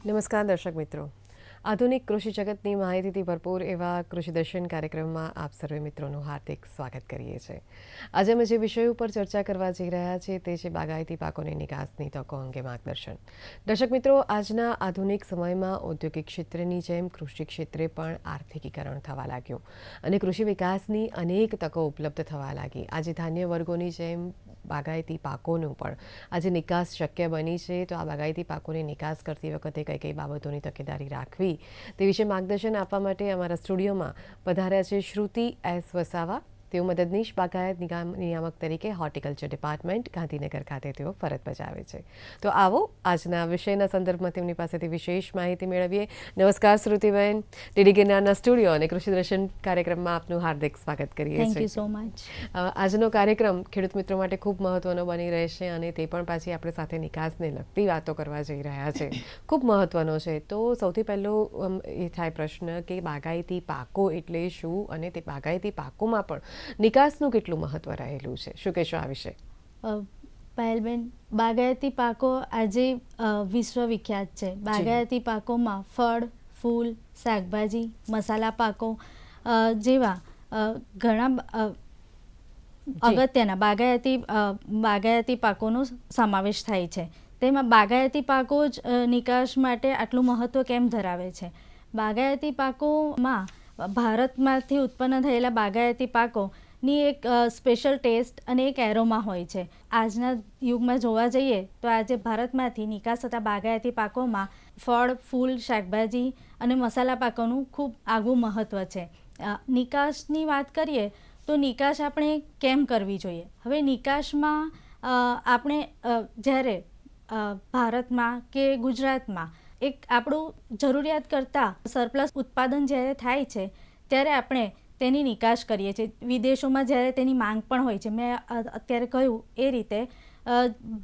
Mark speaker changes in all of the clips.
Speaker 1: નમસ્કાર દર્શક મિત્રો, આધુનિક કૃષિ જગતની માહિતીથી ભરપૂર એવા કૃષિ દર્શન કાર્યક્રમમાં આપ સર્વે મિત્રોનું હાર્દિક સ્વાગત કરીએ છીએ. આજે અમે જે વિષય ઉપર ચર્ચા કરવા જઈ રહ્યા છીએ તે છે બાગાયતી પાકોની નિકાસની તકો અંગે માર્ગદર્શન. દર્શક મિત્રો, આજના આધુનિક સમયમાં ઔદ્યોગિક ક્ષેત્રની જેમ કૃષિ ક્ષેત્રે પણ આર્થિકીકરણ થવા લાગ્યું અને કૃષિ વિકાસની અનેક તકો ઉપલબ્ધ થવા લાગી. આજે ધાન્ય વર્ગોની જેમ બાગાયતી પાકોનું પણ આજે નિકાસ શક્ય બની છે. તો આ બાગાયતી પાકોની નિકાસ કરતી વખતે કઈ કઈ બાબતોની તકેદારી રાખવી તે વિશે માર્ગદર્શન આપવા માટે અમારા સ્ટુડિયોમાં પધાર્યા છે શ્રુતિ એસ વસાવા. તેઓ મદદનીશ બાગાયત નિયામક તરીકે હોર્ટિકલ્ચર ડિપાર્ટમેન્ટ ગાંધીનગર ખાતે તેઓ ફરજ બજાવે છે. તો આવો આજના વિષયના સંદર્ભમાં તેમની પાસેથી વિશેષ માહિતી મેળવીએ. નમસ્કાર શ્રુતિબેન, ડીડી ગિરનારના સ્ટુડિયો અને કૃષિ દર્શન કાર્યક્રમમાં આપનું હાર્દિક સ્વાગત કરીએ છીએ.
Speaker 2: Thank you so much.
Speaker 1: આજનો કાર્યક્રમ ખેડૂત મિત્રો માટે ખૂબ મહત્વનો બની રહેશે અને તે પણ પાછી આપણે સાથે નિકાસને લગતી વાતો કરવા જઈ રહ્યા છે. ખૂબ મહત્વનો છે. તો સૌથી પહેલો એ થાય પ્રશ્ન કે બાગાયતી પાકો એટલે શું અને તે બાગાયતી પાકોમાં પણ નિકાસનું કેટલું મહત્વ રહેલું છે? શું કહેશો આ વિશે?
Speaker 2: પાયલબેન, બાગાયતી પાકો આજે વિશ્વવિખ્યાત છે. બાગાયતી પાકોમાં ફળ, ફૂલ, શાકભાજી, મસાલા પાકો જેવા ઘણા અગત્યના બાગાયતી પાકોનો સમાવેશ થાય છે. તેમાં બાગાયતી પાકો જ નિકાસ માટે આટલું મહત્વ કેમ ધરાવે છે? બાગાયતી પાકોમાં ભારતમાંથી ઉત્પન્ન થયેલા બાગાયતી પાકોની એક સ્પેશિયલ ટેસ્ટ અને એક એરોમા હોય છે. આજના યુગમાં જોવા જઈએ તો આજે ભારતમાંથી નિકાસ થતા બાગાયતી પાકોમાં ફળ, ફૂલ, શાકભાજી અને મસાલા પાકોનું ખૂબ આગવું મહત્ત્વ છે. નિકાસની વાત કરીએ તો નિકાસ આપણે કેમ કરવી જોઈએ? હવે નિકાસમાં આપણે જ્યારે ભારતમાં કે ગુજરાતમાં એક આપણું જરૂરિયાત કરતાં સરપ્લસ ઉત્પાદન જ્યારે થાય છે ત્યારે આપણે તેની નિકાસ કરીએ છીએ. વિદેશોમાં જ્યારે તેની માંગ પણ હોય છે. મેં અત્યારે કહ્યું એ રીતે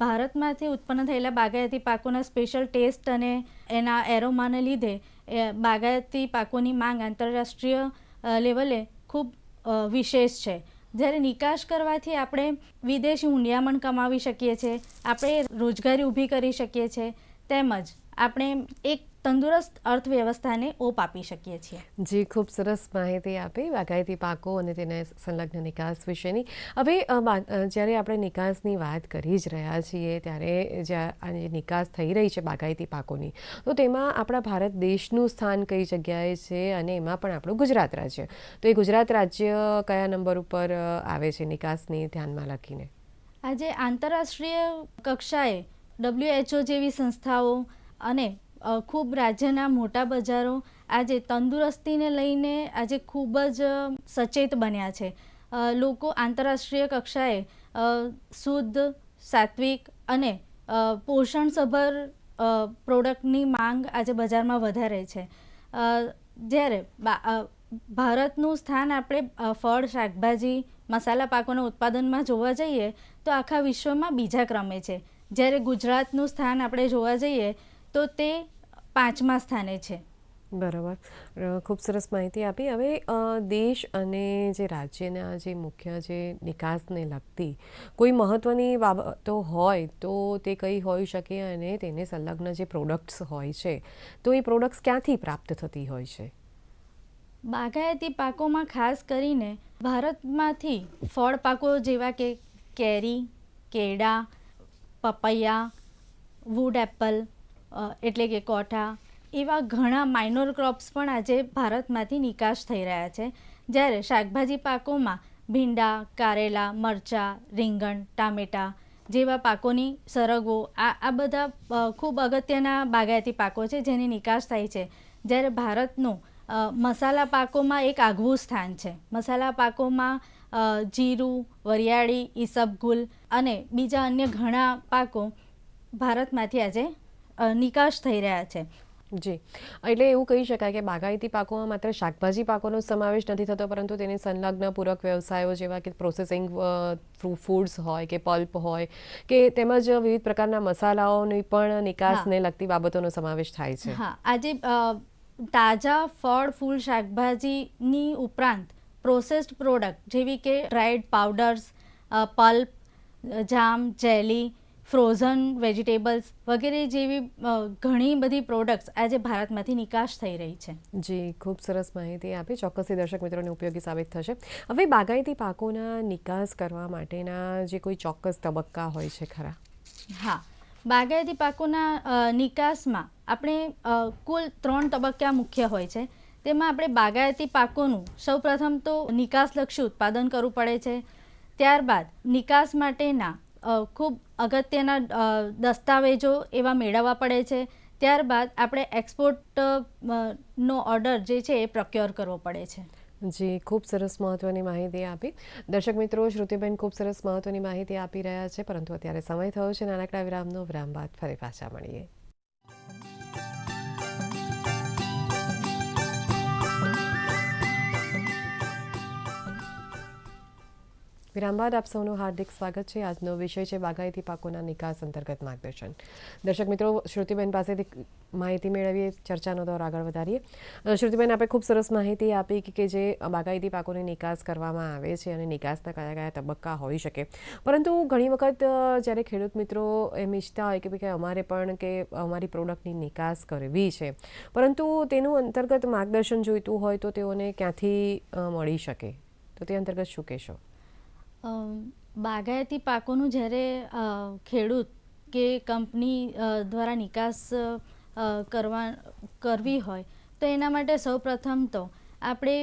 Speaker 2: ભારતમાંથી ઉત્પન્ન થયેલા બાગાયતી પાકોના સ્પેશિયલ ટેસ્ટ અને એના એરોમાને લીધે બાગાયતી પાકોની માંગ આંતરરાષ્ટ્રીય લેવલે ખૂબ વિશેષ છે. જ્યારે નિકાસ કરવાથી આપણે વિદેશી હુંડિયામણ કમાવી શકીએ છીએ, આપણે રોજગારી ઊભી કરી શકીએ છીએ, તેમજ આપણે એક તંદુરસ્ત અર્થવ્યવસ્થાને ઓપ આપી શકીએ છીએ.
Speaker 1: જી, ખૂબ સરસ માહિતી આપી બાગાયતી પાકો અને તેને સંલગ્ન નિકાસ વિશેની. હવે જ્યારે આપણે નિકાસની વાત કરી જ રહ્યા છીએ ત્યારે જ્યારે નિકાસ થઈ રહી છે બાગાયતી પાકોની, તો તેમાં આપણા ભારત દેશનું સ્થાન કઈ જગ્યાએ છે અને એમાં પણ આપણું ગુજરાત રાજ્ય. તો એ ગુજરાત રાજ્ય કયા નંબર ઉપર આવે છે નિકાસની ધ્યાનમાં રાખીને?
Speaker 2: આજે આંતરરાષ્ટ્રીય કક્ષાએ WHO જેવી સંસ્થાઓ અને ખૂબ રાજ્યના મોટા બજારો આજે તંદુરસ્તીને લઈને આજે ખૂબ જ સચેત બન્યા છે. લોકો આંતરરાષ્ટ્રીય કક્ષાએ શુદ્ધ, સાત્વિક અને પોષણસભર પ્રોડક્ટની માંગ આજે બજારમાં વધારે છે. જ્યારે ભારતનું સ્થાન આપણે ફળ, શાકભાજી, મસાલા પાકોના ઉત્પાદનમાં જોવા જઈએ તો આખા વિશ્વમાં બીજા ક્રમે છે. જ્યારે ગુજરાતનું સ્થાન આપણે જોવા જઈએ તો તે 5મા સ્થાને છે.
Speaker 1: બરાબર, ખૂબ સરસ માહિતી આપી. હવે દેશ અને જે રાજ્યના જે મુખ્ય જે નિકાસને લગતી કોઈ મહત્ત્વની બાબતો હોય તો તે કઈ હોઈ શકે અને તેને સંલગ્ન જે પ્રોડક્ટ્સ હોય છે તો એ પ્રોડક્ટ્સ ક્યાંથી પ્રાપ્ત થતી હોય છે?
Speaker 2: બાગાયતી પાકોમાં ખાસ કરીને ભારતમાંથી ફળ પાકો જેવા કે કેરી, કેળા, પપૈયા, વુડ એપલ એટલે કે કોઠા, એવા ઘણા માઇનોર ક્રોપ્સ પણ આજે ભારતમાંથી નિકાસ થઈ રહ્યા છે. જ્યારે શાકભાજી પાકોમાં ભીંડા, કારેલા, મરચાં, રીંગણ, ટામેટાં જેવા પાકોની સરગવો આ બધા ખૂબ અગત્યના બાગાયતી પાકો છે જેની નિકાસ થાય છે. જ્યારે ભારતનું મસાલા પાકોમાં એક આગવું સ્થાન છે. મસાલા પાકોમાં જીરું, વરિયાળી, ઈસબગુલ અને બીજા અન્ય ઘણા પાકો ભારતમાંથી આજે નિકાસ થઈ રહ્યા છે.
Speaker 1: જી, એટલે એવું કહી શકાય કે બાગાયતી પાકોમાં માત્ર શાકભાજી પાકોનો સમાવેશ નથી થતો, પરંતુ તેને સંલગ્ન પૂરક વ્યવસાયો જેવા કે પ્રોસેસિંગ ફૂડ્સ હોય કે પલ્પ હોય કે તેમજ વિવિધ પ્રકારના મસાલાઓની પણ નિકાસને લગતી બાબતોનો સમાવેશ થાય છે.
Speaker 2: હા, આજે તાજા ફળ, ફૂલ, શાકભાજીની ઉપરાંત પ્રોસેસ્ડ પ્રોડક્ટ જેવી કે ડ્રાઈડ પાવડર્સ, પલ્પ, જામ, જેલી, ફ્રોઝન વેજીટેબલ્સ વગેરે જેવી ઘણી બધી પ્રોડક્ટ્સ આજે ભારતમાંથી નિકાસ થઈ રહી છે.
Speaker 1: જી, ખૂબ સરસ માહિતી આપી. ચોક્કસથી દર્શક મિત્રોને ઉપયોગી સાબિત થશે. હવે બાગાયતી પાકોના નિકાસ કરવા માટેના જે કોઈ ચોક્કસ તબક્કા હોય છે ખરા?
Speaker 2: હા, બાગાયતી પાકોના નિકાસમાં આપણે કુલ 3 તબક્કા મુખ્ય હોય છે. તેમાં આપણે બાગાયતી પાકોનું સૌપ્રથમ તો નિકાસલક્ષી ઉત્પાદન કરવું પડે છે. ત્યારબાદ નિકાસ માટેના ખૂબ અગત્યના દસ્તાવેજો એવા મેળવવા પડે છે. ત્યારબાદ આપણે એક્સપોર્ટ નો ઓર્ડર જે છે એ પ્રોક્યોર કરવો પડે છે.
Speaker 1: જી, ખૂબ સરસ મહત્ત્વની માહિતી આપી. દર્શક મિત્રો, શ્રુતિબેન ખૂબ સરસ મહત્ત્વની માહિતી આપી રહ્યા છે, પરંતુ અત્યારે સમય થયો છે નાનકડા વિરામનો. વિરામ બાદ ફરી પાછા મળીએ. વિરામ બાદ આપ સૌનું હાર્દિક સ્વાગત છે. આજનો વિષય છે બાગાયતી પાકોના નિકાસ અંતર્ગત માર્ગદર્શન. દર્શક મિત્રો, શ્રુતિબેન પાસેથી માહિતી મેળવીએ, ચર્ચાનો દોર આગળ વધારીએ. શ્રુતિબેન, આપણે ખૂબ સરસ માહિતી આપી કે જે બાગાયતી પાકોની નિકાસ કરવામાં આવે છે અને નિકાસના કયા કયા તબક્કા હોઈ શકે. પરંતુ ઘણી વખત જ્યારે ખેડૂત મિત્રો એમ ઈચ્છતા હોય કે અમારે પણ કે અમારી પ્રોડક્ટની નિકાસ કરવી છે, પરંતુ તેનું અંતર્ગત માર્ગદર્શન જોઈતું હોય તો તેઓને ક્યાંથી મળી શકે, તો તે અંતર્ગત શું કહેશો?
Speaker 2: બાગાયતી પાકોનું જ્યારે ખેડૂત કે કંપની દ્વારા નિકાસ કરવી હોય તો એના માટે સૌપ્રથમ તો આપણે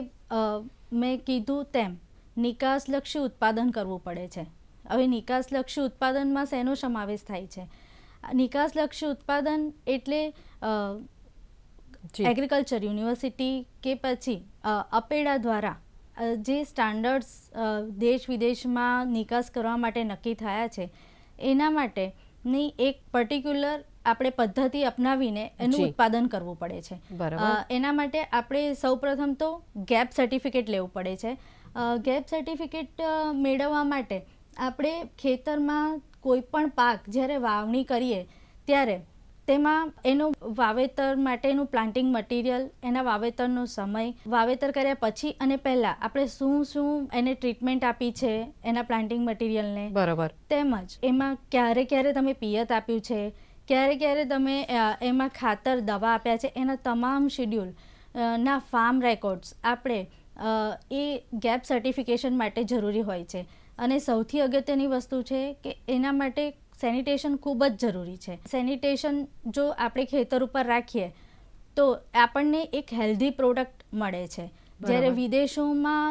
Speaker 2: મેં કીધું તેમ નિકાસલક્ષી ઉત્પાદન કરવું પડે છે. હવે નિકાસલક્ષી ઉત્પાદનમાં શેનો સમાવેશ થાય છે? નિકાસલક્ષી ઉત્પાદન એટલે એગ્રીકલ્ચર યુનિવર્સિટી કે પછી અપેડા દ્વારા જે સ્ટાન્ડર્ડ્સ દેશ વિદેશમાં નિકાસ કરવા માટે નક્કી થયા છે એના માટેની એક પર્ટિક્યુલર આપણે પદ્ધતિ અપનાવીને એનું ઉત્પાદન કરવું પડે છે. એના માટે આપણે સૌપ્રથમ તો ગેપ સર્ટિફિકેટ લેવું પડે છે. ગેપ સર્ટિફિકેટ મેળવવા માટે આપણે ખેતરમાં કોઈ પણ પાક જ્યારે વાવણી કરીએ ત્યારે તેમાં એનું વાવેતર માટેનું પ્લાન્ટિંગ મટીરિયલ, એના વાવેતરનો સમય, વાવેતર કર્યા પછી અને પહેલાં આપણે શું એને ટ્રીટમેન્ટ આપી છે એના પ્લાન્ટિંગ મટીરિયલને, બરાબર, તેમજ એમાં ક્યારે ક્યારે તમે પિયત આપ્યું છે, ક્યારે ક્યારે તમે એમાં ખાતર, દવા આપ્યા છે, એના તમામ શેડ્યુલ ના ફાર્મ રેકોર્ડ્સ આપણે એ ગેપ સર્ટિફિકેશન માટે જરૂરી હોય છે. અને સૌથી અગત્યની વસ્તુ છે કે એના માટે સેનિટેશન ખૂબ જ જરૂરી છે. સેનિટેશન જો આપણે ખેતર ઉપર રાખીએ તો આપણને એક હેલ્ધી પ્રોડક્ટ મળે છે. જ્યારે વિદેશોમાં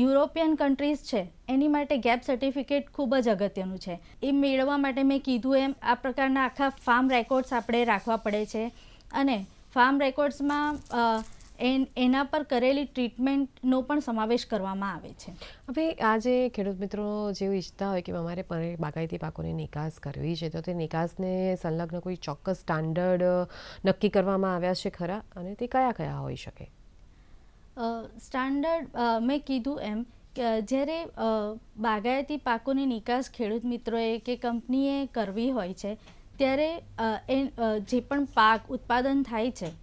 Speaker 2: યુરોપિયન કન્ટ્રીઝ છે એની માટે ગેપ સર્ટિફિકેટ ખૂબ જ અગત્યનું છે. એ મેળવવા માટે મેં કીધું એમ આ પ્રકારના આખા ફાર્મ રેકોર્ડ્સ આપણે રાખવા પડે છે. અને ફાર્મ રેકોર્ડ્સમાં એના પર કરેલી ટ્રીટમેન્ટનો પણ સમાવેશ કરવામાં આવે છે.
Speaker 1: હવે આ જે ખેડૂત મિત્રો જેવું ઈચ્છતા હોય કે અમારે બાગાયતી પાકોની નિકાસ કરવી છે, તો તે નિકાસને સંલગ્ન કોઈ ચોક્કસ સ્ટાન્ડર્ડ નક્કી કરવામાં આવ્યા છે ખરા, અને તે કયા કયા હોઈ શકે?
Speaker 2: સ્ટાન્ડર્ડ મેં કીધું એમ કે જ્યારે બાગાયતી પાકોની નિકાસ ખેડૂત મિત્રોએ કે કંપનીએ કરવી હોય છે ત્યારે જે પણ પાક ઉત્પાદન થાય છે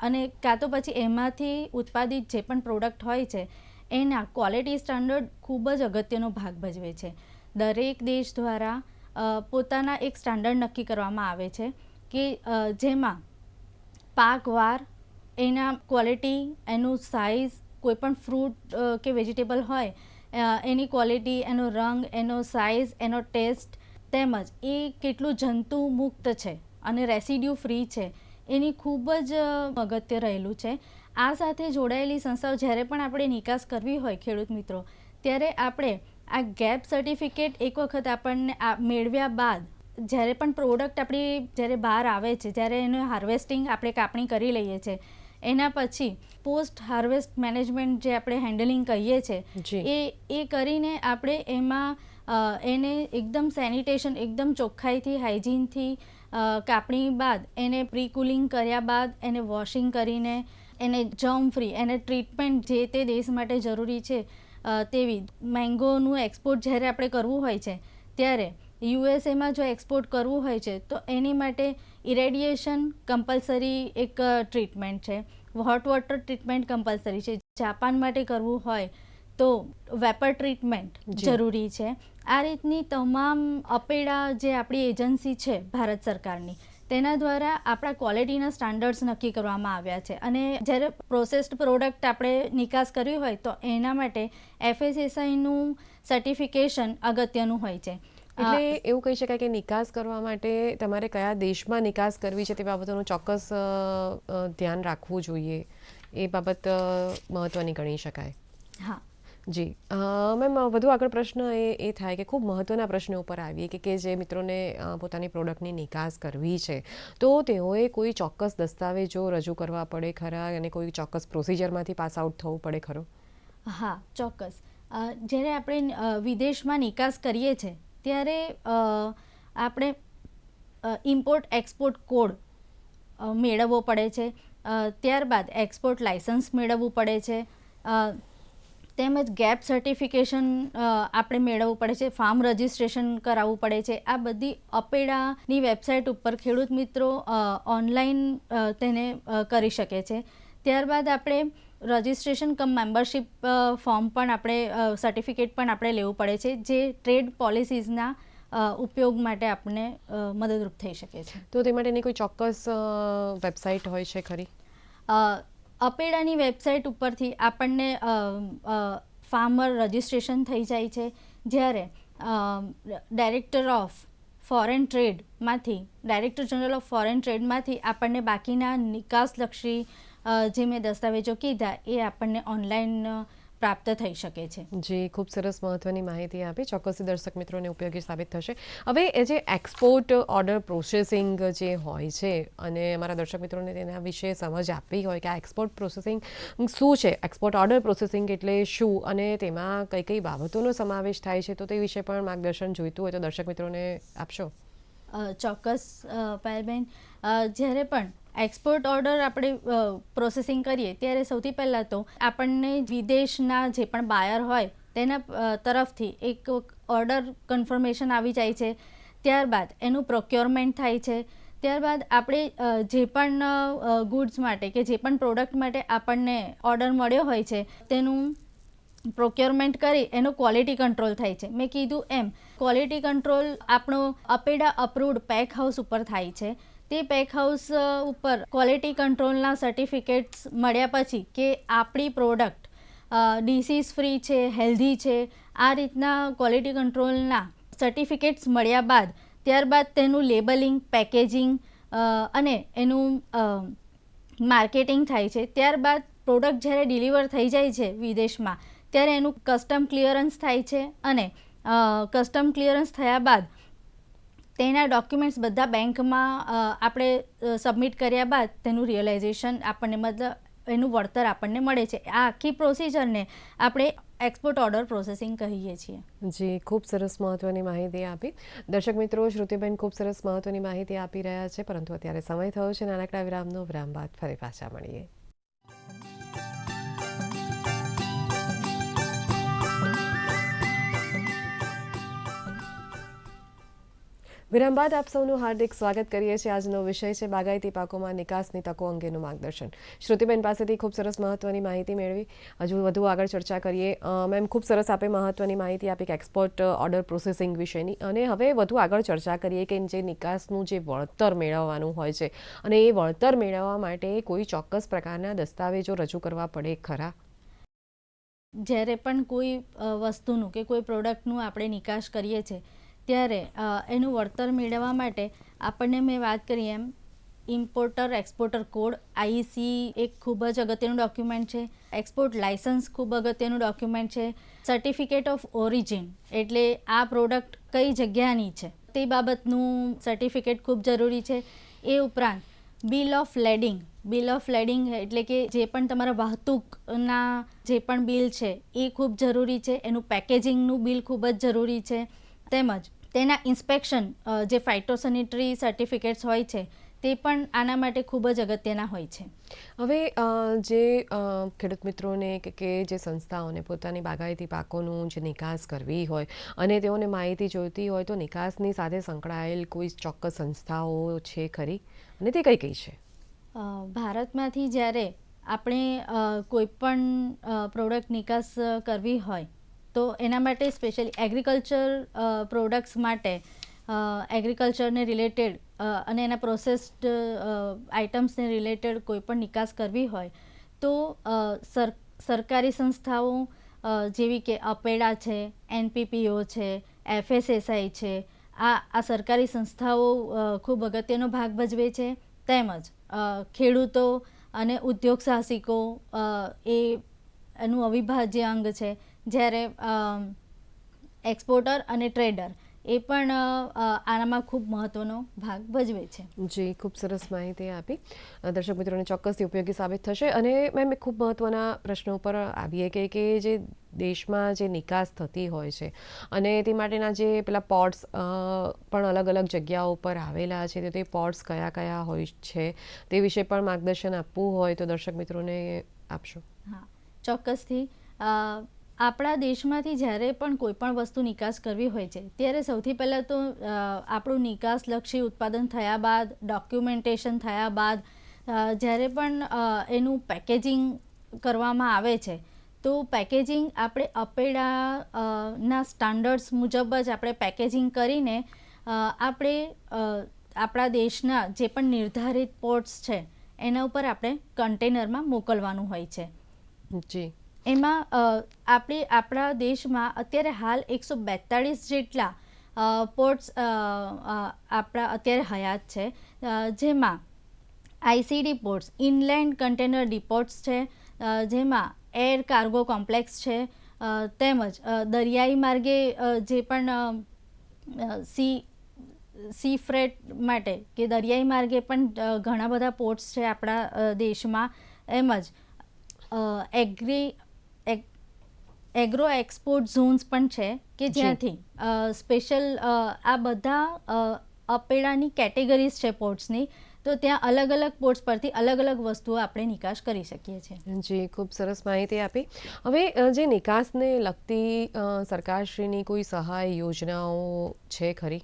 Speaker 2: અને કાં તો પછી એમાંથી ઉત્પાદિત જે પણ પ્રોડક્ટ હોય છે એના ક્વોલિટી સ્ટાન્ડર્ડ ખૂબ જ અગત્યનો ભાગ ભજવે છે. દરેક દેશ દ્વારા પોતાના એક સ્ટાન્ડર્ડ નક્કી કરવામાં આવે છે કે જેમાં પાકવાર એના ક્વોલિટી, એનું સાઇઝ, કોઈ પણ ફ્રૂટ કે વેજીટેબલ હોય એની ક્વોલિટી, એનો રંગ, એનો સાઇઝ, એનો ટેસ્ટ, તેમજ એ કેટલું જંતુ મુક્ત છે અને રેસિડ્યુ ફ્રી છે એની ખૂબ જ અગત્ય રહેલું છે. આ સાથે જોડાયેલી સંસ્થાઓ જ્યારે પણ આપણે નિકાસ કરવી હોય ખેડૂત મિત્રો, ત્યારે આપણે આ ગેપ સર્ટિફિકેટ એક વખત આપણને મેળવ્યા બાદ જ્યારે પણ પ્રોડક્ટ આપણી જ્યારે બહાર આવે છે, જ્યારે એનું હાર્વેસ્ટિંગ આપણે કાપણી કરી લઈએ છીએ, એના પછી પોસ્ટ હાર્વેસ્ટ મેનેજમેન્ટ જે આપણે હેન્ડલિંગ કહીએ છીએ એ કરીને આપણે એમાં એને એકદમ સેનિટેશન, એકદમ ચોખ્ખાઈથી, હાઇજીનથી કાપણી બાદ એને પ્રી કુલિંગ કર્યા બાદ એને વોશિંગ કરીને એને જર્મ ફ્રી, એને ટ્રીટમેન્ટ જે તે દેશ માટે જરૂરી છે તેવી. મેંગોનું એક્સપોર્ટ જ્યારે આપણે કરવું હોય છે ત્યારે યુએસએમાં જો એક્સપોર્ટ કરવું હોય છે તો એની માટે ઇરેડિયેશન કમ્પલસરી એક ટ્રીટમેન્ટ છે, હોટ વોટર ટ્રીટમેન્ટ કમ્પલસરી છે. જાપાન માટે કરવું હોય તો વેપર ટ્રીટમેન્ટ
Speaker 1: જી.
Speaker 2: જરૂરી છે. આ રીતની તમામ અપેડા જે આપણી એજન્સી છે ભારત સરકારની, તેના દ્વારા આપણા ક્વોલિટીના સ્ટાન્ડર્ડ્સ નક્કી કરવામાં આવ્યા છે. અને જ્યારે પ્રોસેસ્ડ પ્રોડક્ટ આપણે નિકાસ કરવી હોય તો એના માટે FSSAIનું સર્ટિફિકેશન અગત્યનું હોય છે.
Speaker 1: એટલે એવું કહી શકાય કે નિકાસ કરવા માટે તમારે કયા દેશમાં નિકાસ કરવી છે તે બાબતોનું ચોક્કસ ધ્યાન રાખવું જોઈએ, એ બાબત મહત્ત્વની ગણી શકાય.
Speaker 2: હા.
Speaker 1: જી મેમ, વધુ આગળ પ્રશ્ન એ થાય કે ખૂબ મહત્ત્વના પ્રશ્નો ઉપર આવીએ કે જે મિત્રોને પોતાની પ્રોડક્ટની નિકાસ કરવી છે તો તેઓએ કોઈ ચોક્કસ દસ્તાવેજો રજૂ કરવા પડે ખરા અને કોઈ ચોક્કસ પ્રોસિજરમાંથી પાસ આઉટ થવું પડે ખરું?
Speaker 2: હા, ચોક્કસ. જ્યારે આપણે વિદેશમાં નિકાસ કરીએ છીએ ત્યારે આપણે ઇમ્પોર્ટ એક્સપોર્ટ કોડ મેળવવો પડે છે. ત્યારબાદ એક્સપોર્ટ લાઇસન્સ મેળવવું પડે છે. તેમજ ગેપ સર્ટિફિકેશન આપણે મેળવવું પડે છે. ફાર્મ રજિસ્ટ્રેશન કરાવવું પડે છે. આ બધી અપેડાની વેબસાઇટ ઉપર ખેડૂત મિત્રો ઓનલાઈન તેને કરી શકે છે. ત્યારબાદ આપણે રજિસ્ટ્રેશન કમ મેમ્બરશિપ ફોર્મ પણ આપણે સર્ટિફિકેટ પણ આપણે લેવું પડે છે, જે ટ્રેડ પોલિસીઝના ઉપયોગ માટે આપણને મદદરૂપ થઈ શકે છે.
Speaker 1: તો તે માટેની કોઈ ચોક્કસ વેબસાઇટ હોય છે ખરી?
Speaker 2: અપેડાની વેબસાઇટ ઉપરથી આપણને ફાર્મર રજિસ્ટ્રેશન થઈ જાય છે. જ્યારે ડાયરેક્ટર ઓફ ફોરેન ટ્રેડમાંથી, ડાયરેક્ટર જનરલ ઓફ ફોરેન ટ્રેડમાંથી આપણને બાકીના નિકાસલક્ષી જે મેં દસ્તાવેજો કીધા એ આપણને ઓનલાઈન પ્રાપ્ત થઈ શકે છે.
Speaker 1: જી, ખૂબ સરસ મહત્ત્વની માહિતી આપી. ચોક્કસથી દર્શક મિત્રોને ઉપયોગી સાબિત થશે. હવે એ જે એક્સપોર્ટ ઓર્ડર પ્રોસેસિંગ જે હોય છે અને અમારા દર્શક મિત્રોને તેના વિશે સમજ આપવી હોય કે આ એક્સપોર્ટ પ્રોસેસિંગ શું છે, એક્સપોર્ટ ઓર્ડર પ્રોસેસિંગ એટલે શું અને તેમાં કઈ કઈ બાબતોનો સમાવેશ થાય છે, તો તે વિશે પણ માર્ગદર્શન જોઈતું હોય તો દર્શક મિત્રોને આપશો?
Speaker 2: ચોક્કસ પાયલબેન. જ્યારે પણ એક્સપોર્ટ ઓર્ડર આપણે પ્રોસેસિંગ કરીએ ત્યારે સૌથી પહેલાં તો આપણને વિદેશના જે પણ બાયર હોય તેના તરફથી એક ઓર્ડર કન્ફર્મેશન આવી જાય છે. ત્યારબાદ એનું પ્રોક્યોરમેન્ટ થાય છે. ત્યારબાદ આપણે જે પણ ગુડ્સ માટે કે જે પણ પ્રોડક્ટ માટે આપણને ઓર્ડર મળ્યો હોય છે તેનું પ્રોક્યોરમેન્ટ કરી એનો ક્વોલિટી કંટ્રોલ થાય છે. મેં કીધું એમ ક્વોલિટી કંટ્રોલ આપણો અપેડા અપ્રૂવડ પેક હાઉસ ઉપર થાય છે. તે પેક હાઉસ ઉપર ક્વોલિટી કંટ્રોલના સર્ટિફિકેટ્સ મળ્યા પછી કે આપણી પ્રોડક્ટ ડિસીઝ ફ્રી છે, હેલ્ધી છે, આ રીતના ક્વોલિટી કંટ્રોલના સર્ટિફિકેટ્સ મળ્યા બાદ ત્યારબાદ તેનું લેબલિંગ, પેકેજિંગ અને એનું માર્કેટિંગ થાય છે. ત્યારબાદ પ્રોડક્ટ જ્યારે ડિલિવર થઈ જાય છે વિદેશમાં ત્યારે એનું કસ્ટમ ક્લિયરન્સ થાય છે અને કસ્ટમ ક્લિયરન્સ થયા બાદ તેના ડોક્યુમેન્ટ્સ બધા બેંકમાં આપણે સબમિટ કર્યા બાદ તેનું રિયલાઇઝેશન આપણને, મતલબ એનું વળતર આપણને મળે છે. આ આખી પ્રોસિજરને આપણે એક્સપોર્ટ ઓર્ડર પ્રોસેસિંગ કહીએ છીએ.
Speaker 1: જી, ખૂબ સરસ મહત્ત્વની માહિતી આપી. દર્શક મિત્રો, શ્રુતિબેન ખૂબ સરસ મહત્ત્વની માહિતી આપી રહ્યા છે, પરંતુ અત્યારે સમય થયો છે નાનકડા વિરામનો. વિરામ બાદ ફરી પાછા મળીએ. વિરામ બાદ આપ સૌનું હાર્દિક સ્વાગત કરીએ છીએ. આજનો વિષય છે બાગાયતી પાકોમાં નિકાસની તકો અંગેનું માર્ગદર્શન. શ્રુતિબેન પાસેથી ખૂબ સરસ મહત્ત્વની માહિતી મેળવી. હજુ વધુ આગળ ચર્ચા કરીએ. મેમ, ખૂબ સરસ આપે મહત્ત્વની માહિતી આપી કે એક્સપોર્ટ ઓર્ડર પ્રોસેસિંગ વિશેની, અને હવે વધુ આગળ ચર્ચા કરીએ કે જે નિકાસનું જે વળતર મેળવવાનું હોય છે અને એ વળતર મેળવવા માટે કોઈ ચોક્કસ પ્રકારના દસ્તાવેજો રજૂ કરવા પડે ખરા?
Speaker 2: જ્યારે પણ કોઈ વસ્તુનું કે કોઈ પ્રોડક્ટનું આપણે નિકાસ કરીએ છીએ ત્યારે એનું વળતર મેળવવા માટે આપણને, મેં વાત કરી એમ, ઇમ્પોર્ટર એક્સપોર્ટર કોડ IEC એક ખૂબ જ અગત્યનું ડોક્યુમેન્ટ છે. એક્સપોર્ટ લાઇસન્સ ખૂબ અગત્યનું ડોક્યુમેન્ટ છે. સર્ટિફિકેટ ઓફ ઓરિજિન એટલે આ પ્રોડક્ટ કઈ જગ્યાની છે તે બાબતનું સર્ટિફિકેટ ખૂબ જરૂરી છે. એ ઉપરાંત બિલ ઓફ લેડિંગ, બિલ ઓફ લેડિંગ એટલે કે જે પણ તમારા વાહતુકના જે પણ બિલ છે એ ખૂબ જરૂરી છે. એનું પેકેજિંગનું બિલ ખૂબ જ જરૂરી છે. તેમજ તેના ઇન્સ્પેક્શન જે ફાઇટોસેનિટરી સર્ટિફિકેટ્સ હોય છે તે પણ આના માટે ખૂબ જ અગત્યના હોય છે.
Speaker 1: હવે જે ખેડૂત મિત્રોને કે જે સંસ્થાઓને પોતાની બાગાયતી પાકોનું જે નિકાસ કરવી હોય અને તેઓને માહિતી જોઈતી હોય તો નિકાસની સાથે સંકળાયેલ કોઈ ચોક્કસ સંસ્થાઓ છે ખરી, અને તે કઈ કઈ છે?
Speaker 2: ભારતમાંથી જ્યારે આપણે કોઈ પણ પ્રોડક્ટ નિકાસ કરવી હોય તો એના માટે સ્પેશિયલી એગ્રીકલ્ચર પ્રોડક્ટ્સ માટે એગ્રીકલ્ચરને રિલેટેડ અને એના પ્રોસેસ્ડ આઇટમ્સને રિલેટેડ કોઈ પણ નિકાસ કરવી હોય તો સરકારી સંસ્થાઓ જેવી કે અપેડા છે, NPPO છે, FSSAI છે, આ સરકારી સંસ્થાઓ ખૂબ અગત્યનો ભાગ ભજવે છે. તેમજ ખેડૂતો અને ઉદ્યોગ સાહસિકો એનું અવિભાજ્ય અંગ છે. જ્યારે એક્સપોર્ટર અને ટ્રેડર એ પણ આનામાં ખૂબ મહત્ત્વનો ભાગ ભજવે છે.
Speaker 1: જી, ખૂબ સરસ માહિતી આપી. દર્શક મિત્રોને ચોક્કસથી ઉપયોગી સાબિત થશે. અને મેમ એક ખૂબ મહત્ત્વના પ્રશ્નો ઉપર આવીએ કે જે દેશમાં જે નિકાસ થતી હોય છે અને તે માટેના જે પેલા પોર્ટ્સ પણ અલગ અલગ જગ્યાઓ ઉપર આવેલા છે, તો તે પોર્ટ્સ કયા કયા હોય છે તે વિશે પણ માર્ગદર્શન આપવું હોય તો દર્શક મિત્રોને આપશો.
Speaker 2: હા, ચોક્કસથી. આપણા દેશમાંથી જ્યારે પણ કોઈ પણ વસ્તુ નિકાસ કરવી હોય છે ત્યારે સૌથી પહેલાં તો આપણું નિકાસલક્ષી ઉત્પાદન થયા બાદ, ડોક્યુમેન્ટેશન થયા બાદ જ્યારે પણ એનું પેકેજિંગ કરવામાં આવે છે તો પેકેજિંગ આપણે અપેડાના સ્ટાન્ડર્ડ્સ મુજબ જ આપણે પેકેજિંગ કરીને આપણે આપણા દેશના જે પણ નિર્ધારિત પોર્ટ્સ છે એના ઉપર આપણે કન્ટેનરમાં મોકલવાનું હોય છે.
Speaker 1: જી.
Speaker 2: એમાં આપણા દેશમાં અત્યારે હાલ 142 જેટલા પોર્ટ્સ આપણા અત્યારે હયાત છે, જેમાં ICD પોર્ટ્સ, ઇનલેન્ડ કન્ટેનર ડિપોર્ટ્સ છે, જેમાં એર કાર્ગો કોમ્પ્લેક્સ છે, તેમજ દરિયાઈ માર્ગે જે પણ સી ફ્રેટ માટે કે દરિયાઈ માર્ગે પણ ઘણા બધા પોર્ટ્સ છે આપણા દેશમાં. એમજ એગ્રો એક્સપોર્ટ ઝોન્સ પણ છે કે જ્યાંથી સ્પેશિયલ આ બધા અપેડાની કેટેગરીઝ છે પોર્ટ્સની, તો ત્યાં અલગ અલગ પોર્ટ્સ પરથી અલગ અલગ વસ્તુઓ આપણે નિકાસ કરી શકીએ છીએ.
Speaker 1: જી, ખૂબ સરસ માહિતી આપી. હવે જે નિકાસને લગતી સરકારશ્રીની કોઈ સહાય યોજનાઓ છે ખરી,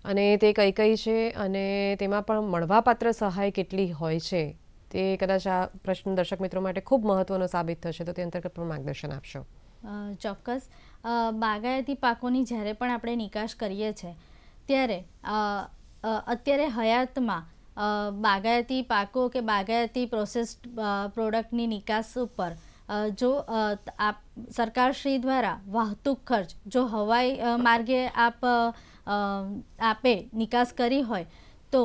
Speaker 1: અને તે કઈ કઈ છે અને તેમાં પણ મળવાપાત્ર સહાય કેટલી હોય છે, તે કદાચ આ પ્રશ્ન દર્શક મિત્રો માટે ખૂબ મહત્ત્વનો સાબિત થશે, તો તે અંતર્ગત પણ માર્ગદર્શન આપશો.
Speaker 2: ચોક્કસ. બાગાયતી પાકોની જ્યારે પણ આપણે નિકાસ કરીએ છીએ ત્યારે અત્યારે હયાતમાં બાગાયતી પાકો કે બાગાયતી પ્રોસેસ્ડ પ્રોડક્ટની નિકાસ ઉપર જો સરકારશ્રી દ્વારા વાહતુક ખર્ચ જો હવાઈ માર્ગે આપે નિકાસ કરી હોય તો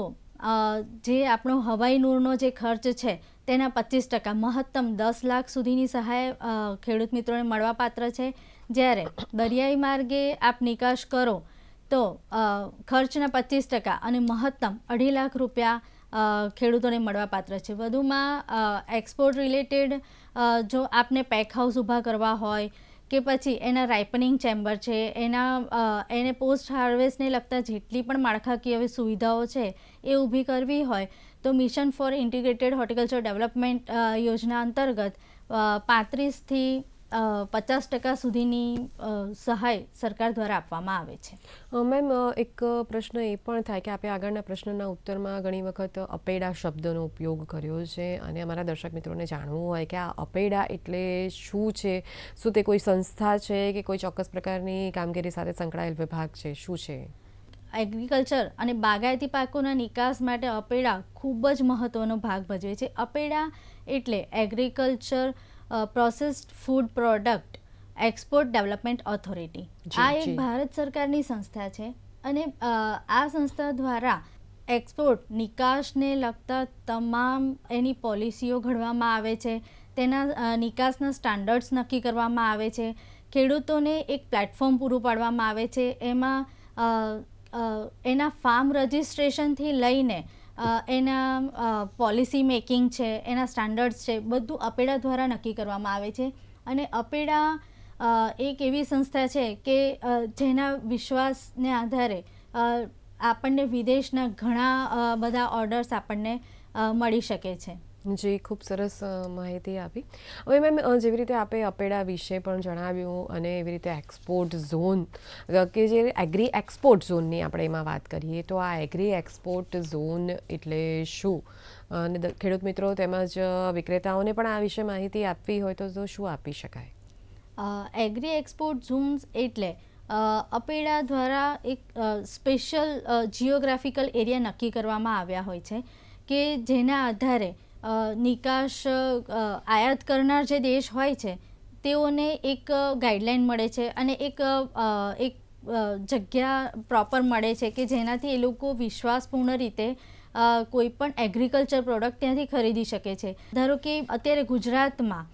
Speaker 2: જે આપણો હવાઈ નૂરનો જે ખર્ચ છે તેના 25% મહત્તમ 10 લાખ સુધીની સહાય ખેડૂત મિત્રોને મળવાપાત્ર છે. જ્યારે દરિયાઈ માર્ગે આપ નિકાસ કરો તો ખર્ચના 25% અને મહત્તમ 2.5 લાખ રૂપિયા ખેડૂતોને મળવાપાત્ર છે. વધુમાં એક્સપોર્ટ રિલેટેડ જો આપને પેક હાઉસ ઊભા કરવા હોય કે પછી એના રાઇપનિંગ ચેમ્બર છે, એને પોસ્ટ હાર્વેસ્ટને લગતા જેટલી પણ માળખાકીય સુવિધાઓ છે એ ઊભી કરવી હોય તો mission for integrated horticulture development યોજના અંતર્ગત 35% થી 50% સુધીની સહાય સરકાર દ્વારા આપવામાં આવે છે.
Speaker 1: મેમ, એક પ્રશ્ન એ પણ થાય કે આપણે આગળના પ્રશ્નના ઉત્તરમાં ઘણી વખત અપેડા શબ્દનો ઉપયોગ કર્યો છે, અને અમારા દર્શક મિત્રોને જાણવું હોય કે આ અપેડા એટલે શું છે, શું તે કોઈ સંસ્થા છે કે કોઈ ચોક્કસ પ્રકારની કામગીરી સાથે સંકળાયેલ વિભાગ છે, શું છે?
Speaker 2: એગ્રીકલ્ચર અને બાગાયતી પાકોના નિકાસ માટે અપેડા ખૂબ જ મહત્ત્વનો ભાગ ભજવે છે. અપેડા એટલે agriculture processed food product export development authority. આ એક ભારત સરકારની સંસ્થા છે અને આ સંસ્થા દ્વારા એક્સપોર્ટ નિકાસને લગતા તમામ એની પોલિસીઓ ઘડવામાં આવે છે, તેના નિકાસના સ્ટાન્ડર્ડ્સ નક્કી કરવામાં આવે છે, ખેડૂતોને એક પ્લેટફોર્મ પૂરું પાડવામાં આવે છે. એમાં એના ફાર્મ રજિસ્ટ્રેશનથી લઈને એના પોલિસી મેકિંગ છે, એના સ્ટાન્ડર્ડ્સ છે, બધું અપેડા દ્વારા નક્કી કરવામાં આવે છે. અને અપેડા એક એવી સંસ્થા છે કે જેના વિશ્વાસને આધારે આપણને વિદેશના ઘણા બધા ઓર્ડર્સ આપણને મળી શકે છે.
Speaker 1: જી, ખૂબ સરસ માહિતી આપી. હવે મેમ, જેવી રીતે આપણે અપેડા વિશે પણ જણાવ્યું અને એવી રીતે એક્સપોર્ટ ઝોન કે જે એગ્રી એક્સપોર્ટ ઝોનની આપણે એમાં વાત કરીએ તો આ એગ્રી એક્સપોર્ટ ઝોન એટલે શું, અને ખેડૂત મિત્રો તેમજ વિક્રેતાઓને પણ આ વિશે માહિતી આપવી હોય તો શું આપી શકાય?
Speaker 2: એગ્રી એક્સપોર્ટ ઝોન્સ એટલે અપેડા દ્વારા એક સ્પેશિયલ જિયોગ્રાફિકલ એરિયા નક્કી કરવામાં આવ્યા હોય છે કે જેના આધારે નિકાસ આયાત કરનાર જે દેશ હોય છે તેઓને એક ગાઈડલાઈન મળે છે અને એક જગ્યા પ્રોપર મળે છે કે જેનાથી એ લોકો વિશ્વાસપૂર્ણ રીતે કોઈ પણ એગ્રીકલ્ચર પ્રોડક્ટ ત્યાંથી ખરીદી શકે છે. ધારો કે અત્યારે ગુજરાતમાં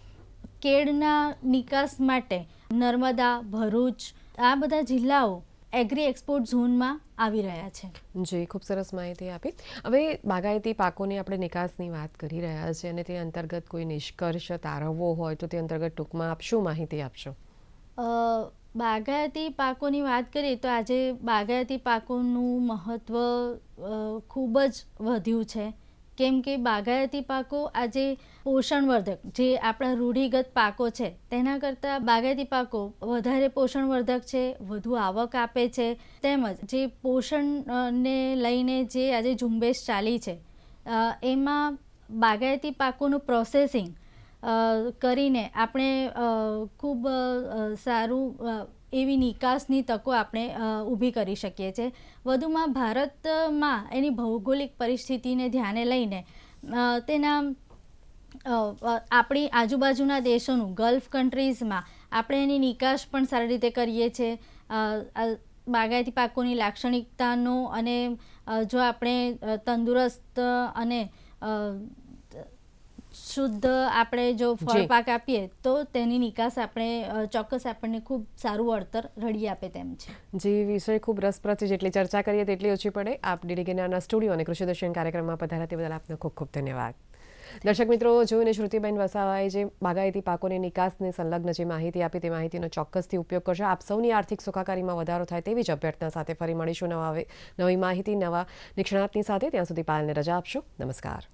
Speaker 2: કેળના નિકાસ માટે નર્મદા, ભરૂચ આ બધા જિલ્લાઓ એગ્રી એક્સપોર્ટ ઝોનમાં આવી રહ્યા છે.
Speaker 1: જી, ખૂબ સરસ માહિતી આપી. હવે બાગાયતી પાકોની આપણે નિકાસની વાત કરી રહ્યા છીએ અને તે અંતર્ગત કોઈ નિષ્કર્ષ તારવવો હોય તો તે અંતર્ગત ટૂંકમાં આપ શું માહિતી આપશો?
Speaker 2: બાગાયતી પાકોની વાત કરીએ તો આજે બાગાયતી પાકોનું મહત્ત્વ ખૂબ જ વધ્યું છે, કેમ કે બાગાયતી પાકો આજે પોષણવર્ધક જે આપણા રૂઢિગત પાકો છે તેના કરતાં બાગાયતી પાકો વધારે પોષણવર્ધક છે, વધુ આવક આપે છે, તેમજ જે પોષણને લઈને જે આજે ઝુંબેશ ચાલી છે એમાં બાગાયતી પાકોનું પ્રોસેસિંગ કરીને આપણે ખૂબ સારું એવી નિકાસની તકો આપણે ઊભી કરી શકીએ છીએ. વધુમાં ભારતમાં એની ભૌગોલિક પરિસ્થિતિને ધ્યાને લઈને તેના આપણી આજુબાજુના દેશોનું ગલ્ફ કન્ટ્રીઝમાં આપણે એની નિકાસ પણ સારી રીતે કરીએ છીએ. બાગાયતી પાકોની લાક્ષણિકતાનો અને જો આપણે તંદુરસ્ત અને શુદ્ધ આપણે જો ફળ પાક આપીએ તો તેની નિકાસ આપણે ચોક્કસ આપણને ખૂબ સારું વળતર રળી આપે તેમ છે.
Speaker 1: જે વિષય ખૂબ રસપ્રદ છે, જેટલી ચર્ચા કરીએ તેટલી ઓછી પડે. આપ ડીડીગીનાના સ્ટુડિયો અને કૃષિ દર્શન કાર્યક્રમમાં પધાર્યા તે બદલ આપનો ખૂબ ખૂબ ધન્યવાદ. દર્શક મિત્રો, જોઈને શ્રુતિબેન વસાવાએ જે બાગાયતી પાકોની નિકાસને સંલગ્ન જે માહિતી આપી તે માહિતીનો ચોક્કસથી ઉપયોગ કરજો. આપ સૌની આર્થિક સુખાકારીમાં વધારો થાય તેવી જ અભ્યર્થના સાથે ફરી મળીશું નવી માહિતી નવા નિષ્ણાતની સાથે. ત્યાં સુધી પાયલને રજા આપશો. નમસ્કાર.